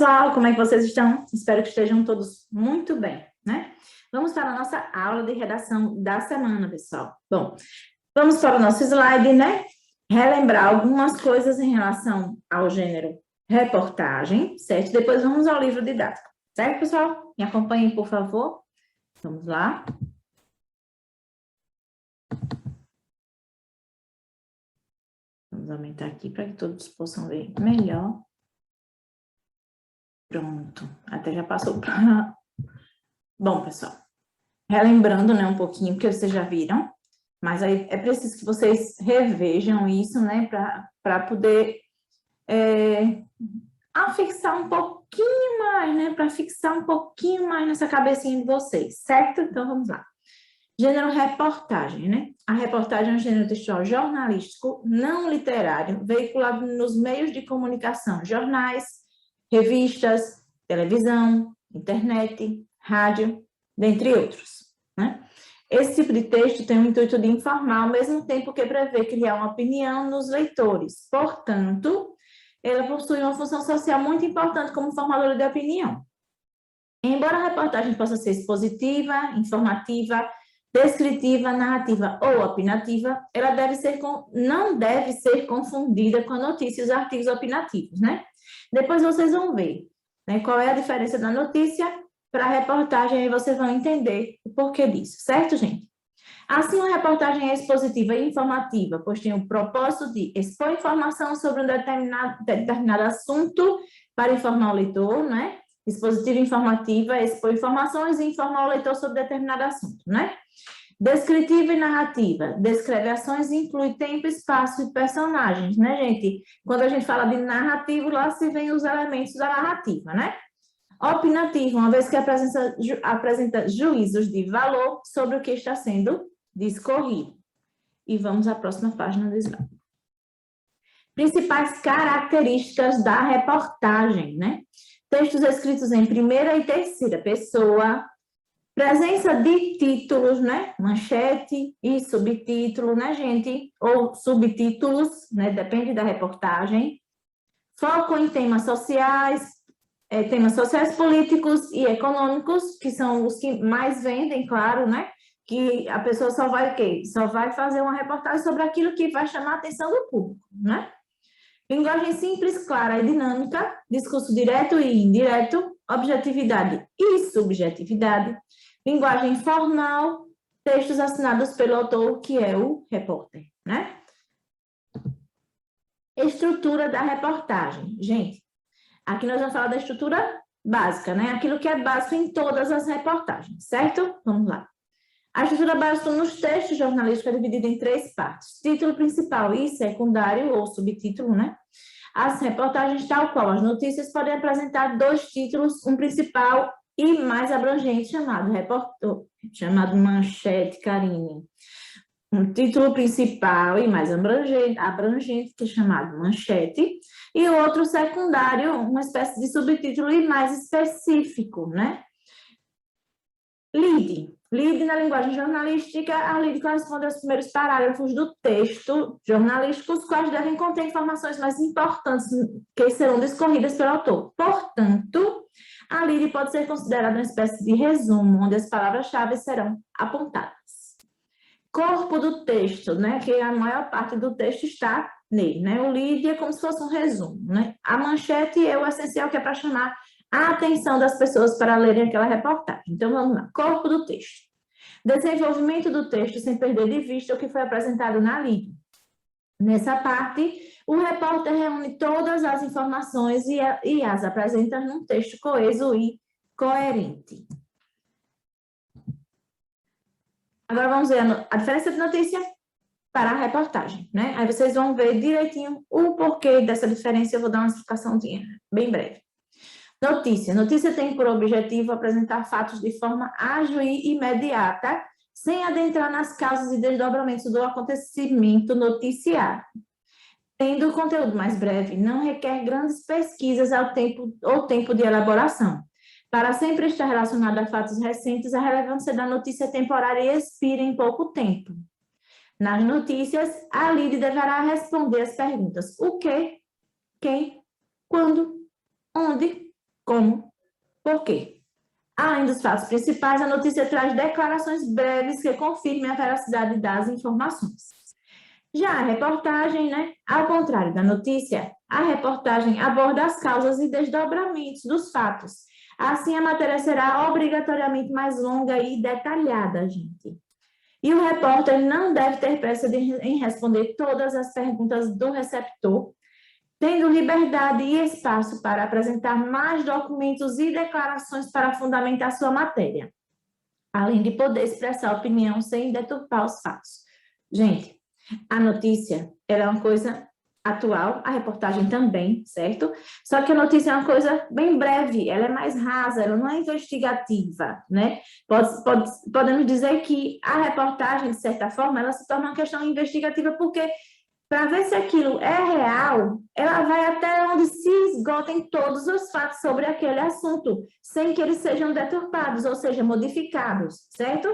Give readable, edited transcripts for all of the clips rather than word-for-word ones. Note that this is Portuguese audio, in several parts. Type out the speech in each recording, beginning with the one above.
pessoal, como é que vocês estão? Espero que estejam todos muito bem, né? Vamos para a nossa aula de redação da semana, pessoal. Bom, vamos para o nosso slide, né? Relembrar algumas coisas em relação ao gênero reportagem, certo? Depois vamos ao livro didático, certo, pessoal? Me acompanhem, por favor. Vamos lá. Vamos aumentar aqui para que todos possam ver melhor. Pronto, até já passou para... Bom, pessoal, relembrando, né, um pouquinho, porque vocês já viram, mas aí é preciso que vocês revejam isso, né, para poder afixar um pouquinho mais, né, para fixar um pouquinho mais nessa cabecinha de vocês, certo? Então, vamos lá. Gênero reportagem, né? A reportagem é um gênero textual jornalístico, não literário, veiculado nos meios de comunicação, jornais, revistas, televisão, internet, rádio, dentre outros, né? Esse tipo de texto tem o intuito de informar, ao mesmo tempo que prevê criar uma opinião nos leitores. Portanto, ela possui uma função social muito importante como formadora de opinião. Embora a reportagem possa ser expositiva, informativa, descritiva, narrativa ou opinativa, ela não deve ser confundida com a notícia e os artigos opinativos, né? Depois vocês vão ver, né, qual é a diferença da notícia para a reportagem, aí vocês vão entender o porquê disso, certo, gente? Assim, uma reportagem é expositiva e informativa, pois tem o propósito de expor informação sobre um determinado assunto para informar o leitor, né? Expositiva e informativa, expor informações e informar o leitor sobre determinado assunto, né? Descritiva e narrativa, descreve ações e inclui tempo, espaço e personagens, né, gente? Quando a gente fala de narrativo, lá se vem os elementos da narrativa, né? Opinativa, uma vez que apresenta juízos de valor sobre o que está sendo discorrido. E vamos à próxima página do slide. Principais características da reportagem, né? Textos escritos em primeira e terceira pessoa, presença de títulos, né? Manchete e subtítulo, né, gente? Ou subtítulos, né? Depende da reportagem. Foco em temas sociais, políticos e econômicos, que são os que mais vendem, claro, né? Que a pessoa só vai o quê? Só vai fazer uma reportagem sobre aquilo que vai chamar a atenção do público, né? Linguagem simples, clara e dinâmica, discurso direto e indireto, objetividade e subjetividade, linguagem formal, textos assinados pelo autor, que é o repórter, né? Estrutura da reportagem. Gente, aqui nós vamos falar da estrutura básica, né? Aquilo que é básico em todas as reportagens, certo? Vamos lá. A estrutura básica nos textos jornalísticos é dividida em 3 partes. Título principal e secundário, ou subtítulo, né? As reportagens, tal qual as notícias, podem apresentar 2 títulos, um principal e mais abrangente, chamado manchete, Karine. Um título principal e mais abrangente, que é chamado manchete, e o outro secundário, uma espécie de subtítulo e mais específico, né? Lead. Lead, na linguagem jornalística, a lead corresponde aos primeiros parágrafos do texto jornalístico, os quais devem conter informações mais importantes que serão discorridas pelo autor. Portanto, a lead pode ser considerada uma espécie de resumo, onde as palavras-chave serão apontadas. Corpo do texto, né, que a maior parte do texto está nele, né? O lead é como se fosse um resumo, né? A manchete é o essencial, que é para chamar a atenção das pessoas para lerem aquela reportagem. Então, vamos lá. Corpo do texto. Desenvolvimento do texto sem perder de vista o que foi apresentado na lead. Nessa parte, o repórter reúne todas as informações e as apresenta num texto coeso e coerente. Agora vamos ver a diferença de notícia para a reportagem, né? Aí vocês vão ver direitinho o porquê dessa diferença. Eu vou dar uma explicaçãozinha bem breve. Notícia. Notícia tem por objetivo apresentar fatos de forma ágil e imediata, sem adentrar nas causas e desdobramentos do acontecimento noticiado. Tendo o conteúdo mais breve, não requer grandes pesquisas ou tempo de elaboração. Para sempre estar relacionado a fatos recentes, a relevância da notícia é temporária e expira em pouco tempo. Nas notícias, a lead deverá responder as perguntas: o que, quem, quando, onde, Como? Por quê? Além dos fatos principais, a notícia traz declarações breves que confirmem a veracidade das informações. Já a reportagem, né? Ao contrário da notícia, a reportagem aborda as causas e desdobramentos dos fatos. Assim, a matéria será obrigatoriamente mais longa e detalhada, gente. E o repórter não deve ter pressa em responder todas as perguntas do receptor, tendo liberdade e espaço para apresentar mais documentos e declarações para fundamentar sua matéria, além de poder expressar opinião sem deturpar os fatos. Gente, a notícia ela é uma coisa atual, a reportagem também, certo? Só que a notícia é uma coisa bem breve, ela é mais rasa, ela não é investigativa, né? Podemos dizer que a reportagem, de certa forma, ela se torna uma questão investigativa porque, para ver se aquilo é real, ela vai até onde se esgotem todos os fatos sobre aquele assunto, sem que eles sejam deturpados, ou seja, modificados, certo?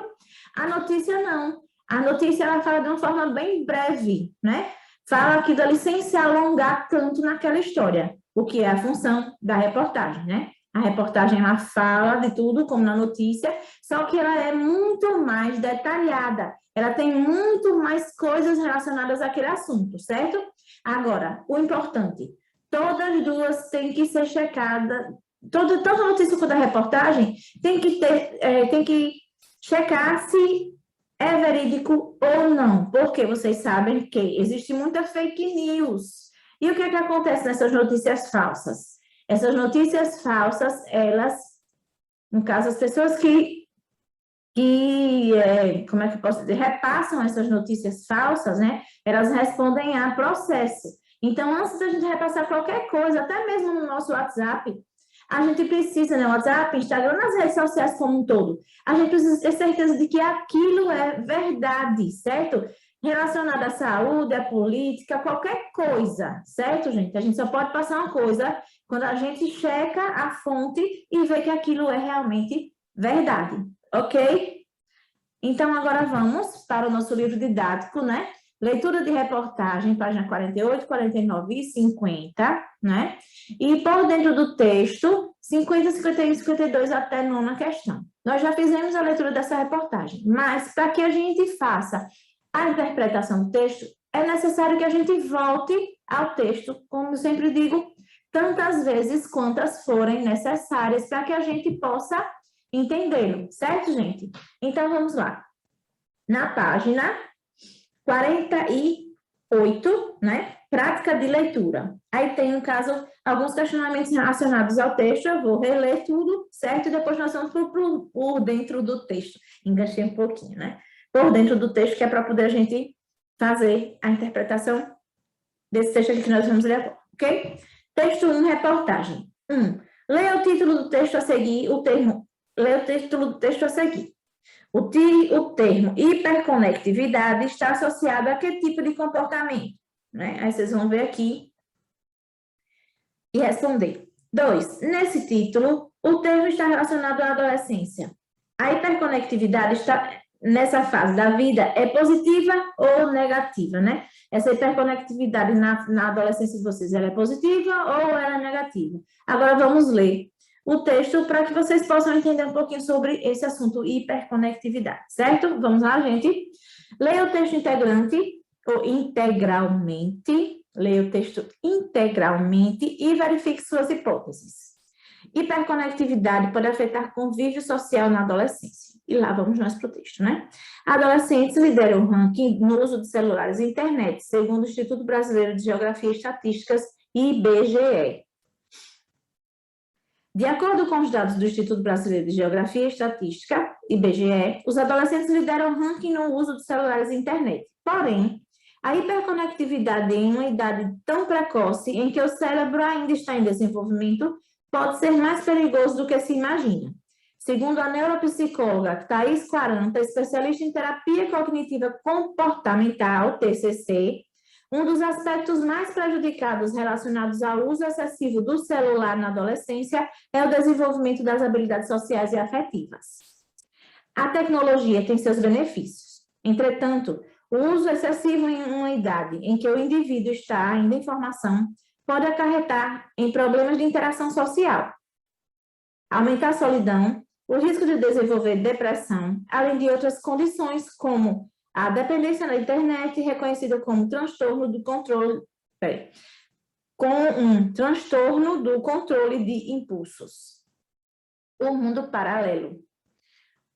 A notícia não. A notícia ela fala de uma forma bem breve, né? Fala aquilo ali sem se alongar tanto naquela história, o que é a função da reportagem, né? A reportagem ela fala de tudo, como na notícia, só que ela é muito mais detalhada. Ela tem muito mais coisas relacionadas àquele assunto, certo? Agora, o importante, todas as duas têm que ser checadas, toda notícia da reportagem tem que checar se é verídico ou não, porque vocês sabem que existe muita fake news. E o que é que acontece nessas notícias falsas? Essas notícias falsas, elas, no caso, as pessoas como é que eu posso dizer, repassam essas notícias falsas, né? Elas respondem a processo. Então, antes da gente repassar qualquer coisa, até mesmo no nosso WhatsApp, a gente precisa, né, WhatsApp, Instagram, nas redes sociais como um todo, a gente precisa ter certeza de que aquilo é verdade, certo? Relacionado à saúde, à política, qualquer coisa, certo, gente? A gente só pode passar uma coisa quando a gente checa a fonte e vê que aquilo é realmente verdade, ok? Então, agora vamos para o nosso livro didático, né? Leitura de reportagem, página 48, 49 e 50, né? E por dentro do texto, 50, 51 e 52 até nona questão. Nós já fizemos a leitura dessa reportagem, mas para que a gente faça a interpretação do texto, é necessário que a gente volte ao texto, como eu sempre digo, tantas vezes quantas forem necessárias para que a gente possa entendê-lo, certo, gente? Então, vamos lá. Na página 48, né? Prática de leitura. Aí tem, no caso, alguns questionamentos relacionados ao texto. Eu vou reler tudo, certo? E depois nós vamos por dentro do texto. Enganchei um pouquinho, né? Por dentro do texto, que é para poder a gente fazer a interpretação desse texto aqui que nós vamos ler agora, ok? Texto 1, reportagem. 1. Leia o título do texto a seguir, leia o título do texto a seguir. O termo hiperconectividade está associado a que tipo de comportamento? Né? Aí vocês vão ver aqui e responder. 2. Nesse título, o termo está relacionado à adolescência. A hiperconectividade está nessa fase da vida é positiva ou negativa, né? Essa hiperconectividade na adolescência de vocês, ela é positiva ou ela é negativa? Agora vamos ler o texto para que vocês possam entender um pouquinho sobre esse assunto hiperconectividade, certo? Vamos lá, gente? Leia o texto integralmente, leia o texto integralmente e verifique suas hipóteses. Hiperconectividade pode afetar convívio social na adolescência. E lá vamos nós para o texto, né? Adolescentes lideram o ranking no uso de celulares e internet, segundo o Instituto Brasileiro de Geografia e Estatísticas, IBGE. De acordo com os dados do Instituto Brasileiro de Geografia e Estatística, IBGE, os adolescentes lideram o ranking no uso de celulares e internet. Porém, a hiperconectividade em uma idade tão precoce, em que o cérebro ainda está em desenvolvimento, pode ser mais perigoso do que se imagina. Segundo a neuropsicóloga Thaís Quaranta, especialista em terapia cognitiva comportamental, TCC, um dos aspectos mais prejudicados relacionados ao uso excessivo do celular na adolescência é o desenvolvimento das habilidades sociais e afetivas. A tecnologia tem seus benefícios. Entretanto, o uso excessivo em uma idade em que o indivíduo está ainda em formação pode acarretar em problemas de interação social. aumentar a solidão, o risco de desenvolver depressão, além de outras condições como a dependência da internet, reconhecida como transtorno do controle, com um transtorno do controle de impulsos. O mundo paralelo.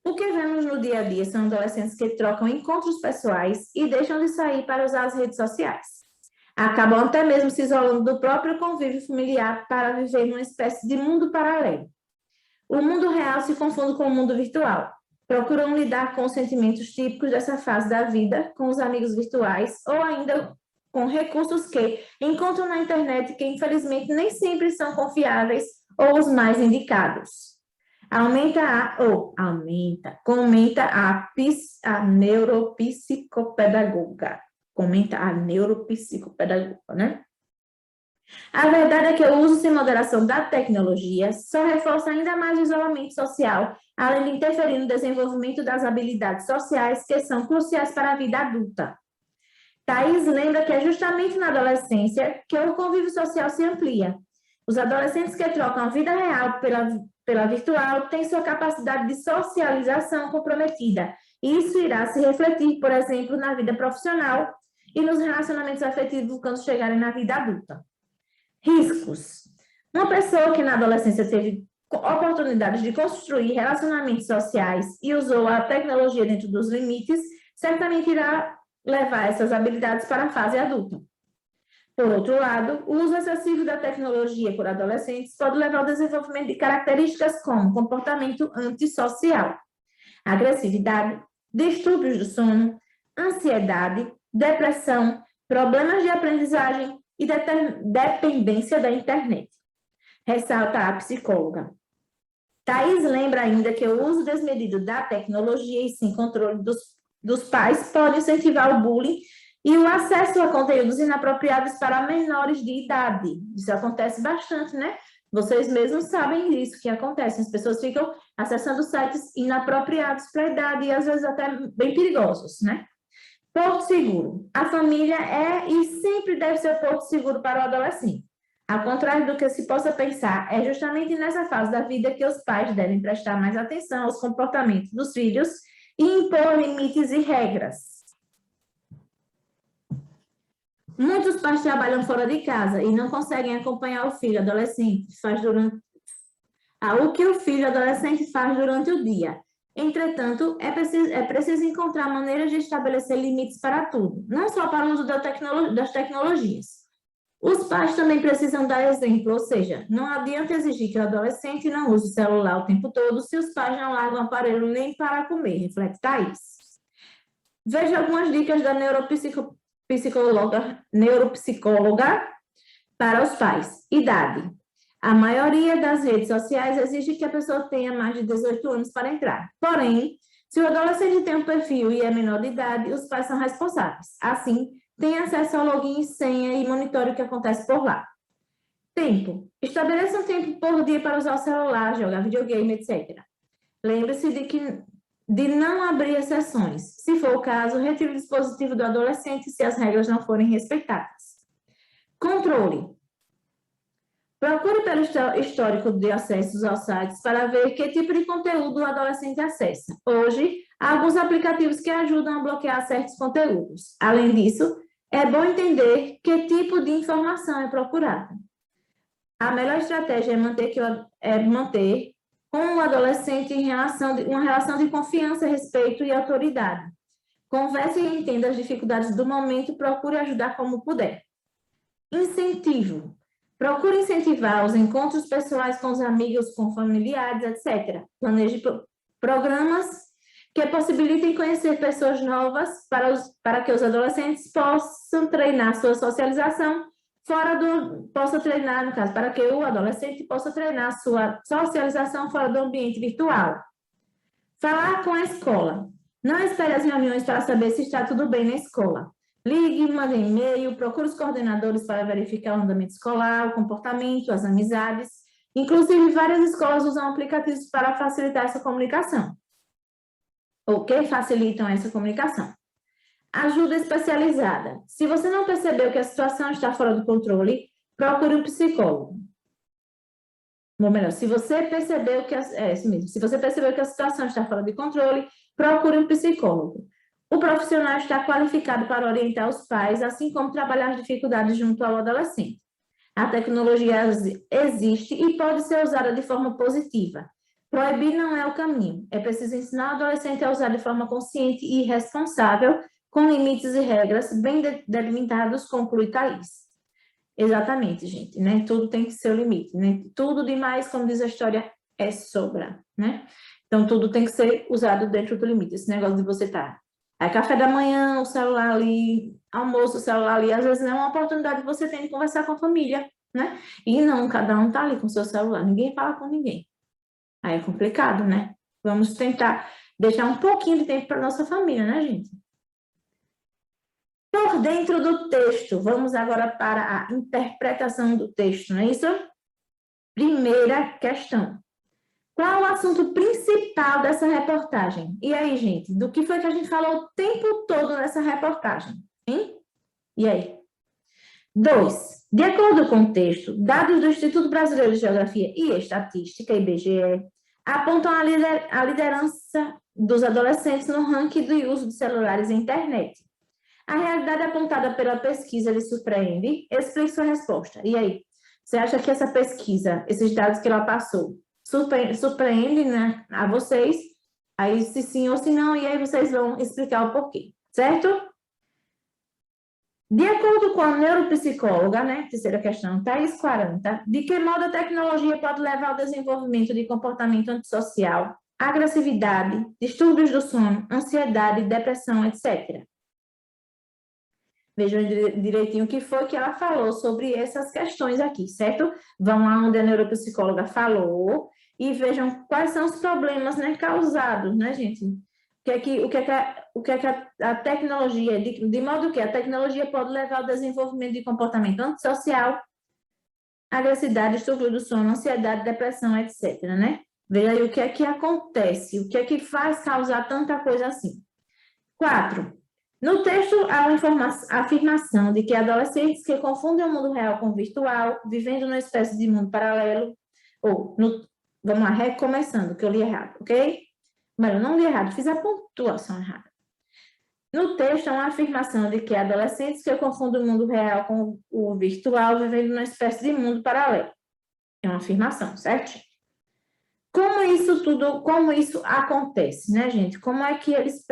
O que vemos no dia a dia são adolescentes que trocam encontros pessoais e deixam de sair para usar as redes sociais. Acabam até mesmo se isolando do próprio convívio familiar para viver numa espécie de mundo paralelo. O mundo real se confunde com o mundo virtual. Procuram lidar com os sentimentos típicos dessa fase da vida, com os amigos virtuais ou ainda com recursos que encontram na internet que, infelizmente, nem sempre são confiáveis ou os mais indicados. Comenta a neuropsicopedagoga. Comenta a neuropsicopedagoga, né? A verdade é que o uso sem moderação da tecnologia só reforça ainda mais o isolamento social, além de interferir no desenvolvimento das habilidades sociais que são cruciais para a vida adulta. Thais lembra que é justamente na adolescência que o convívio social se amplia. Os adolescentes que trocam a vida real pela virtual têm sua capacidade de socialização comprometida. E isso irá se refletir, por exemplo, na vida profissional e nos relacionamentos afetivos quando chegarem na vida adulta. Riscos. Uma pessoa que na adolescência teve oportunidades de construir relacionamentos sociais e usou a tecnologia dentro dos limites, certamente irá levar essas habilidades para a fase adulta. Por outro lado, o uso excessivo da tecnologia por adolescentes pode levar ao desenvolvimento de características como comportamento antissocial, agressividade, distúrbios do sono, ansiedade, depressão, problemas de aprendizagem e dependência da internet. Ressalta a psicóloga. Thais lembra ainda que o uso desmedido da tecnologia e sem controle dos pais pode incentivar o bullying e o acesso a conteúdos inapropriados para menores de idade. Isso acontece bastante, né? Vocês mesmos sabem disso que acontece. As pessoas ficam acessando sites inapropriados para a idade e às vezes até bem perigosos, né? Porto seguro. A família é e sempre deve ser o porto seguro para o adolescente. Ao contrário do que se possa pensar, é justamente nessa fase da vida que os pais devem prestar mais atenção aos comportamentos dos filhos e impor limites e regras. Muitos pais trabalham fora de casa e não conseguem acompanhar o filho adolescente o que o filho adolescente faz durante o dia. Entretanto, é preciso encontrar maneiras de estabelecer limites para tudo, não só para o uso das tecnologias. Os pais também precisam dar exemplo, ou seja, não adianta exigir que o adolescente não use o celular o tempo todo se os pais não largam o aparelho nem para comer. Reflete Thais. Veja algumas dicas da neuropsicóloga para os pais. Idade. A maioria das redes sociais exige que a pessoa tenha mais de 18 anos para entrar. Porém, se o adolescente tem um perfil e é menor de idade, os pais são responsáveis. Assim, tem acesso ao login, senha e monitore o que acontece por lá. Tempo. Estabeleça um tempo por dia para usar o celular, jogar videogame, etc. Lembre-se de não abrir exceções. Se for o caso, retire o dispositivo do adolescente se as regras não forem respeitadas. Controle. Procure pelo histórico de acessos aos sites para ver que tipo de conteúdo o adolescente acessa. Hoje, há alguns aplicativos que ajudam a bloquear certos conteúdos. Além disso, é bom entender que tipo de informação é procurada. A melhor estratégia é manter com o adolescente uma relação de confiança, respeito e autoridade. Converse e entenda as dificuldades do momento e procure ajudar como puder. Incentivo. Procure incentivar os encontros pessoais com os amigos, com familiares, etc. Planeje programas que possibilitem conhecer pessoas novas para que os adolescentes possam treinar sua socialização para que o adolescente possa treinar sua socialização fora do ambiente virtual. Falar com a escola. Não espere as reuniões para saber se está tudo bem na escola. Ligue, mande e-mail, procure os coordenadores para verificar o andamento escolar, o comportamento, as amizades. Inclusive, várias escolas usam aplicativos para facilitar essa comunicação. Ou que facilitam essa comunicação. Ajuda especializada. Se você não percebeu que a situação está fora do controle, procure um psicólogo. ou melhor, se você percebeu que isso mesmo, se você percebeu que a situação está fora de controle, procure um psicólogo. O profissional está qualificado para orientar os pais, assim como trabalhar as dificuldades junto ao adolescente. A tecnologia existe e pode ser usada de forma positiva. Proibir não é o caminho. É preciso ensinar o adolescente a usar de forma consciente e responsável, com limites e regras bem delimitados, conclui Thaís. Exatamente, gente, né? Tudo tem que ser o limite, né? Tudo demais, como diz a história, é sobra, né? Então, tudo tem que ser usado dentro do limite. Esse negócio de você estar... Aí, café da manhã, o celular ali, almoço, o celular ali, às vezes não é uma oportunidade que você tem de conversar com a família, né? E não, cada um tá ali com o seu celular, ninguém fala com ninguém. Aí é complicado, né? Vamos tentar deixar um pouquinho de tempo para nossa família, né, gente? Por dentro do texto, vamos agora para a interpretação do texto, não é isso? Primeira questão. Qual o assunto principal dessa reportagem? E aí, gente, do que foi que a gente falou o tempo todo nessa reportagem? Hein? E aí? 2. De acordo com o texto, dados do Instituto Brasileiro de Geografia e Estatística, IBGE, apontam a liderança dos adolescentes no ranking do uso de celulares e internet. A realidade apontada pela pesquisa lhe surpreende? Explique sua resposta. E aí? Você acha que essa pesquisa, esses dados que ela passou, surpreende, né, a vocês? Aí, se sim ou se não, e aí vocês vão explicar o porquê, certo? De acordo com a neuropsicóloga, né, terceira questão, Thaís 40, de que modo a tecnologia pode levar ao desenvolvimento de comportamento antissocial, agressividade, distúrbios do sono, ansiedade, depressão, etc. Vejam direitinho o que foi que ela falou sobre essas questões aqui, certo? Vão lá onde a neuropsicóloga falou e vejam quais são os problemas, né, causados, né, gente? O que é que a tecnologia, de modo que a tecnologia pode levar ao desenvolvimento de comportamento antissocial, agressividade, distúrbio do sono, ansiedade, depressão, etc, né? Veja aí o que é que acontece, o que é que faz causar tanta coisa assim. 4. No texto, há a afirmação de que adolescentes que confundem o mundo real com o virtual, vivendo numa espécie de mundo paralelo, vamos lá, recomeçando, que eu li errado, ok? Mas eu não li errado, fiz a pontuação errada. No texto, há uma afirmação de que adolescentes que confundem o mundo real com o virtual, vivendo numa espécie de mundo paralelo. É uma afirmação, certo? Como isso acontece, né, gente? Como é que eles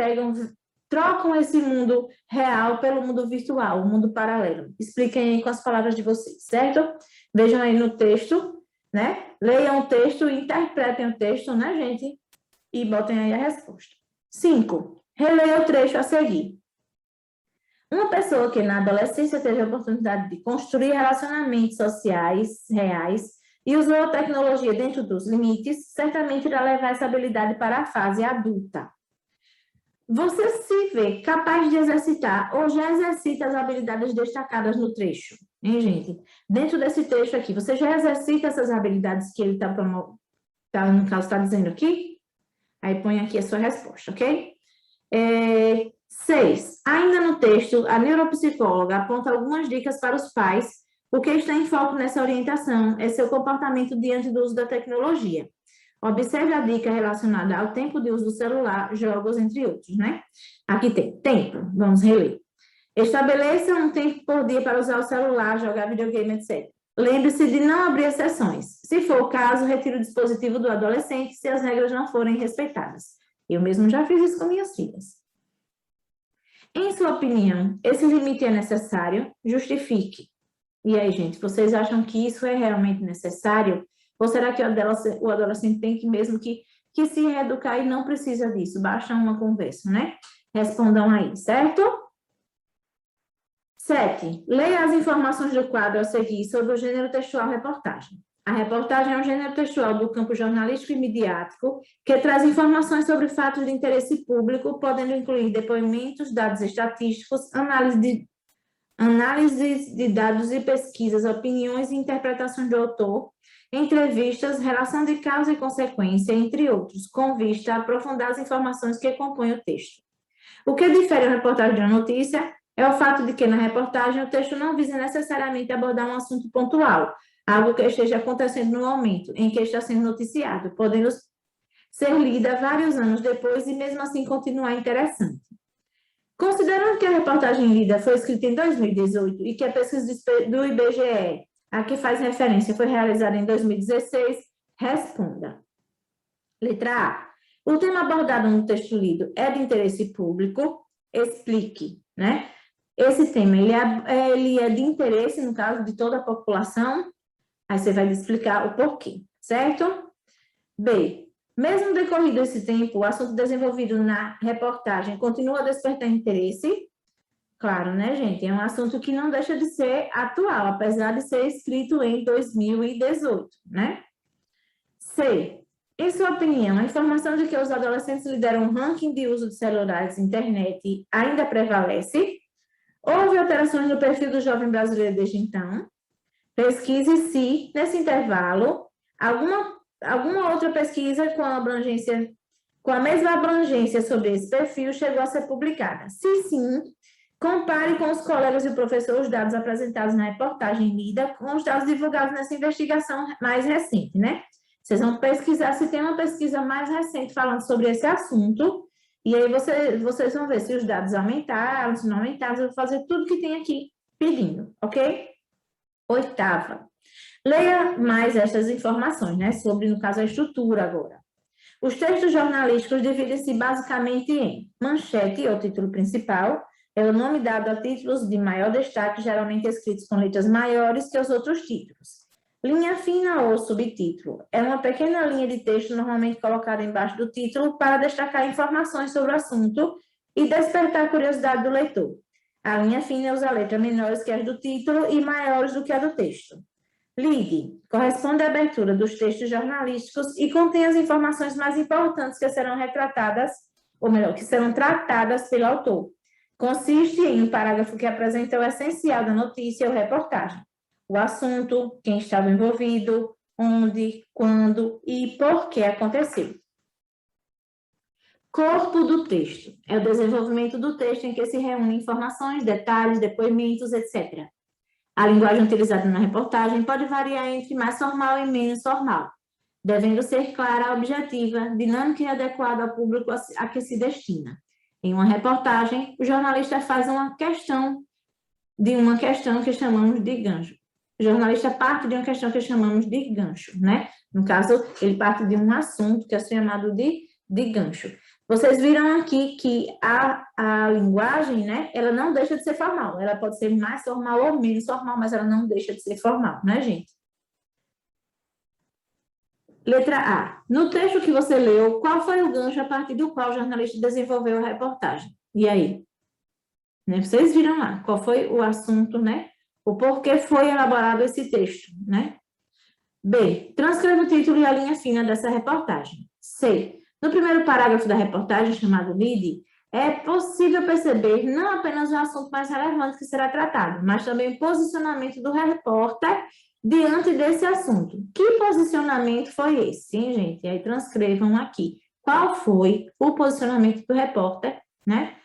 trocam esse mundo real pelo mundo virtual, o mundo paralelo? Expliquem aí com as palavras de vocês, certo? Vejam aí no texto, né? Leiam o texto, interpretem o texto, né, gente? E botem aí a resposta. 5. Releia o trecho a seguir. Uma pessoa que na adolescência teve a oportunidade de construir relacionamentos sociais reais e usou a tecnologia dentro dos limites, certamente irá levar essa habilidade para a fase adulta. Você se vê capaz de exercitar ou já exercita as habilidades destacadas no trecho, hein, gente? Dentro desse trecho aqui, você já exercita essas habilidades que ele no caso, está dizendo aqui? Aí põe aqui a sua resposta, ok? 6. Ainda no texto, a neuropsicóloga aponta algumas dicas para os pais. O que está em foco nessa orientação é seu comportamento diante do uso da tecnologia. Observe a dica relacionada ao tempo de uso do celular, jogos, entre outros, né? Aqui tem tempo, vamos reler. Estabeleça um tempo por dia para usar o celular, jogar videogame, etc. Lembre-se de não abrir exceções. Se for o caso, retire o dispositivo do adolescente se as regras não forem respeitadas. Eu mesmo já fiz isso com minhas filhas. Em sua opinião, esse limite é necessário? Justifique. E aí, gente, vocês acham que isso é realmente necessário? Ou será que o adolescente tem que mesmo que se reeducar e não precisa disso? Basta uma conversa, né? Respondam aí, certo? 7. Leia as informações do quadro a seguir sobre o gênero textual reportagem. A reportagem é um gênero textual do campo jornalístico e midiático que traz informações sobre fatos de interesse público, podendo incluir depoimentos, dados estatísticos, análise de dados e pesquisas, opiniões e interpretações do autor, entrevistas, relação de causa e consequência, entre outros, com vista a aprofundar as informações que compõem o texto. O que difere a reportagem de uma notícia é o fato de que, na reportagem, o texto não visa necessariamente abordar um assunto pontual, algo que esteja acontecendo no momento em que está sendo noticiado, podendo ser lida vários anos depois e mesmo assim continuar interessante. Considerando que a reportagem lida foi escrita em 2018 e que a pesquisa do IBGE, a que faz referência, foi realizada em 2016, responda. Letra A. O tema abordado no texto lido é de interesse público? Explique, né? Esse tema, ele é de interesse, no caso, de toda a população? Aí você vai explicar o porquê, certo? B. Mesmo decorrido esse tempo, o assunto desenvolvido na reportagem continua a despertar interesse? Claro, né, gente? É um assunto que não deixa de ser atual, apesar de ser escrito em 2018, né? C. Em sua opinião, a informação de que os adolescentes lideram um ranking de uso de celulares e internet ainda prevalece? Houve alterações no perfil do jovem brasileiro desde então? Pesquise se, nesse intervalo, alguma outra pesquisa com a mesma abrangência sobre esse perfil chegou a ser publicada. Se sim, compare com os colegas e o professor os dados apresentados na reportagem lida com os dados divulgados nessa investigação mais recente, né? Vocês vão pesquisar se tem uma pesquisa mais recente falando sobre esse assunto, e aí vocês vão ver se os dados aumentaram, se não aumentaram, eu vou fazer tudo que tem aqui pedindo, ok? Oitava. Leia mais estas informações, né? Sobre, no caso, a estrutura agora. Os textos jornalísticos dividem-se basicamente em manchete ou título principal, é o nome dado a títulos de maior destaque, geralmente escritos com letras maiores que os outros títulos. Linha fina ou subtítulo é uma pequena linha de texto normalmente colocada embaixo do título para destacar informações sobre o assunto e despertar a curiosidade do leitor. A linha fina usa letras menores que as do título e maiores do que a do texto. Lead corresponde à abertura dos textos jornalísticos e contém as informações mais importantes que serão retratadas, ou melhor, que serão tratadas pelo autor. Consiste em um parágrafo que apresenta o essencial da notícia ou reportagem. O assunto, quem estava envolvido, onde, quando e por que aconteceu. Corpo do texto. É o desenvolvimento do texto em que se reúnem informações, detalhes, depoimentos, etc. A linguagem utilizada na reportagem pode variar entre mais formal e menos formal, devendo ser clara, objetiva, dinâmica e adequada ao público a que se destina. Em uma reportagem, o jornalista faz uma questão que chamamos de gancho. O jornalista parte de uma questão que chamamos de gancho, né? No caso, ele parte de um assunto que é chamado de gancho. Vocês viram aqui que a linguagem, né, ela não deixa de ser formal. Ela pode ser mais formal ou menos formal, mas ela não deixa de ser formal, né, gente? Letra A. No texto que você leu, qual foi o gancho a partir do qual o jornalista desenvolveu a reportagem? E aí? Né, vocês viram lá qual foi o assunto, né? O porquê foi elaborado esse texto, né? B. Transcreva o título e a linha fina dessa reportagem. C. No primeiro parágrafo da reportagem, chamado lead, é possível perceber não apenas o assunto mais relevante que será tratado, mas também o posicionamento do repórter diante desse assunto. Que posicionamento foi esse, hein, gente? E aí transcrevam aqui. Qual foi o posicionamento do repórter, né,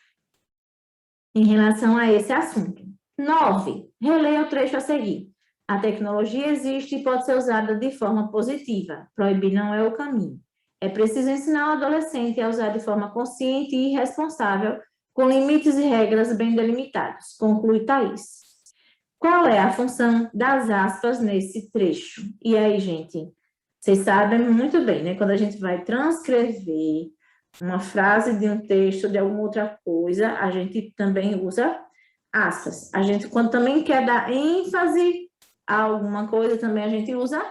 em relação a esse assunto? 9. Releia o trecho a seguir. A tecnologia existe e pode ser usada de forma positiva. Proibir não é o caminho. É preciso ensinar o adolescente a usar de forma consciente e responsável, com limites e regras bem delimitados. Conclui Thaís. Qual é a função das aspas nesse trecho? E aí, gente, vocês sabem muito bem, né? Quando a gente vai transcrever uma frase de um texto, de alguma outra coisa, a gente também usa aspas. A gente, quando também quer dar ênfase a alguma coisa, também a gente usa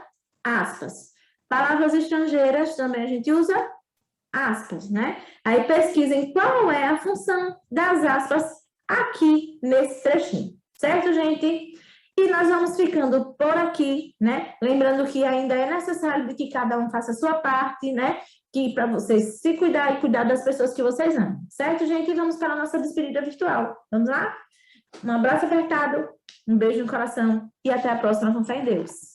aspas. Palavras estrangeiras também a gente usa aspas, né? Aí pesquisem qual é a função das aspas aqui nesse trechinho, certo, gente? E nós vamos ficando por aqui, né? Lembrando que ainda é necessário de que cada um faça a sua parte, né? Que para vocês se cuidar e cuidar das pessoas que vocês amam, certo, gente? E vamos para a nossa despedida virtual. Vamos lá? Um abraço apertado, um beijo no coração e até a próxima, com fé em Deus.